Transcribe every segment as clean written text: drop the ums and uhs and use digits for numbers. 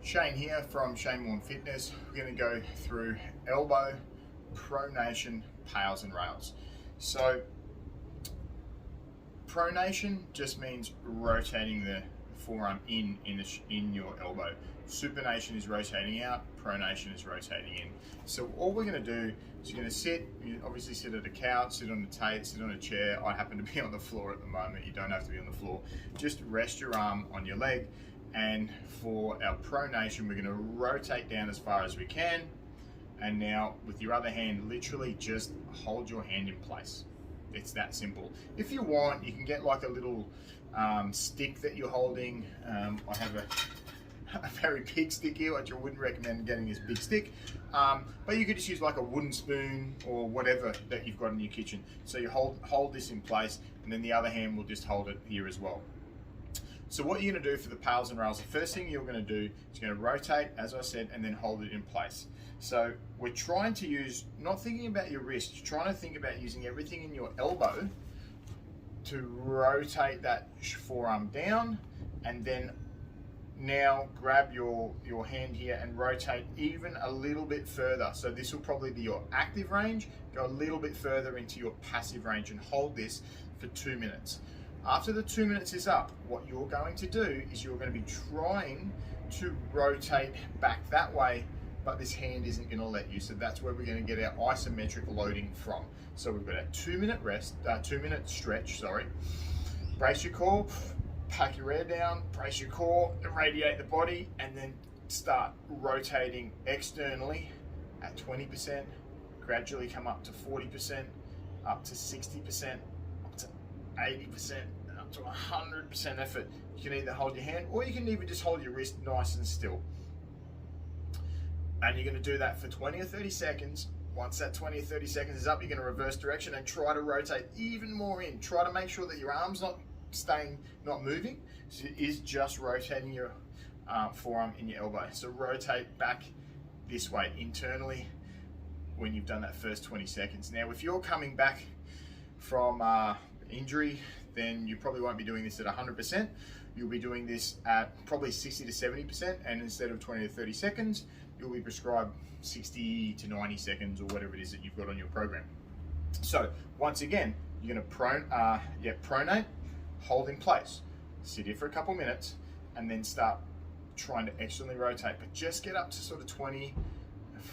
Shane here from Shane Warne Fitness. We're going to go through elbow, pronation, PAILs and rails. So pronation just means rotating the forearm in your elbow. Supination is rotating out, pronation is rotating in. So all we're going to do is you're going to sit, you obviously sit at a couch, sit on a sit on a chair. I happen to be on the floor at the moment. You don't have to be on the floor. Just rest your arm on your leg. And for our pronation, we're going to rotate down as far as we can. And now with your other hand, literally just hold your hand in place. It's that simple. If you want, you can get like a little stick that you're holding. I have a very big stick here, which I wouldn't recommend getting this big stick. But you could just use like a wooden spoon or whatever that you've got in your kitchen. So you hold this in place, and then the other hand will just hold it here as well. So what you're going to do for the PAILs and rails, the first thing you're going to do is you're going to rotate, as I said, and then hold it in place. So we're trying to use, not thinking about your wrist, you're trying to think about using everything in your elbow to rotate that forearm down, and then now grab your hand here and rotate even a little bit further. So this will probably be your active range. Go a little bit further into your passive range and hold this for 2 minutes. After the 2 minutes is up, what you're going to do is you're going to be trying to rotate back that way, but this hand isn't going to let you. So that's where we're going to get our isometric loading from. So we've got a 2 minute rest, 2 minute stretch, sorry. Brace your core, pack your air down, brace your core, irradiate the body, and then start rotating externally at 20%, gradually come up to 40%, up to 60%, 80%, up to 100% effort. You can either hold your hand or you can even just hold your wrist nice and still. And you're going to do that for 20 or 30 seconds. Once that 20 or 30 seconds is up, you're going to reverse direction and try to rotate even more in. Try to make sure that your arm's not moving. So it is just rotating your forearm in your elbow. So rotate back this way internally when you've done that first 20 seconds. Now, if you're coming back from injury, then you probably won't be doing this at 100%. You'll be doing this at probably 60 to 70%, and instead of 20 to 30 seconds, you'll be prescribed 60 to 90 seconds or whatever it is that you've got on your program. So once again, you're going to pronate, hold in place, sit here for a couple minutes, and then start trying to externally rotate, but just get up to sort of 20,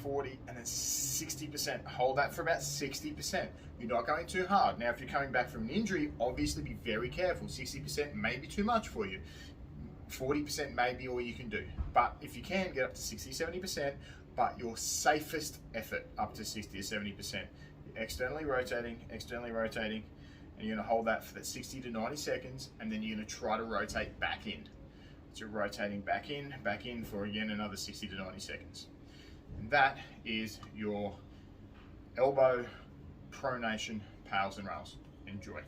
40, and then 60%. Hold that for about 60%. You're not going too hard. Now, if you're coming back from an injury, obviously be very careful. 60% may be too much for you. 40% may be all you can do. But if you can, get up to 60, 70%, but your safest effort up to 60 or 70%. You're externally rotating, and you're going to hold that for that 60 to 90 seconds, and then you're going to try to rotate back in. So you're rotating back in for, again, another 60 to 90 seconds. And that is your elbow, pronation, PAILs and rails. Enjoy.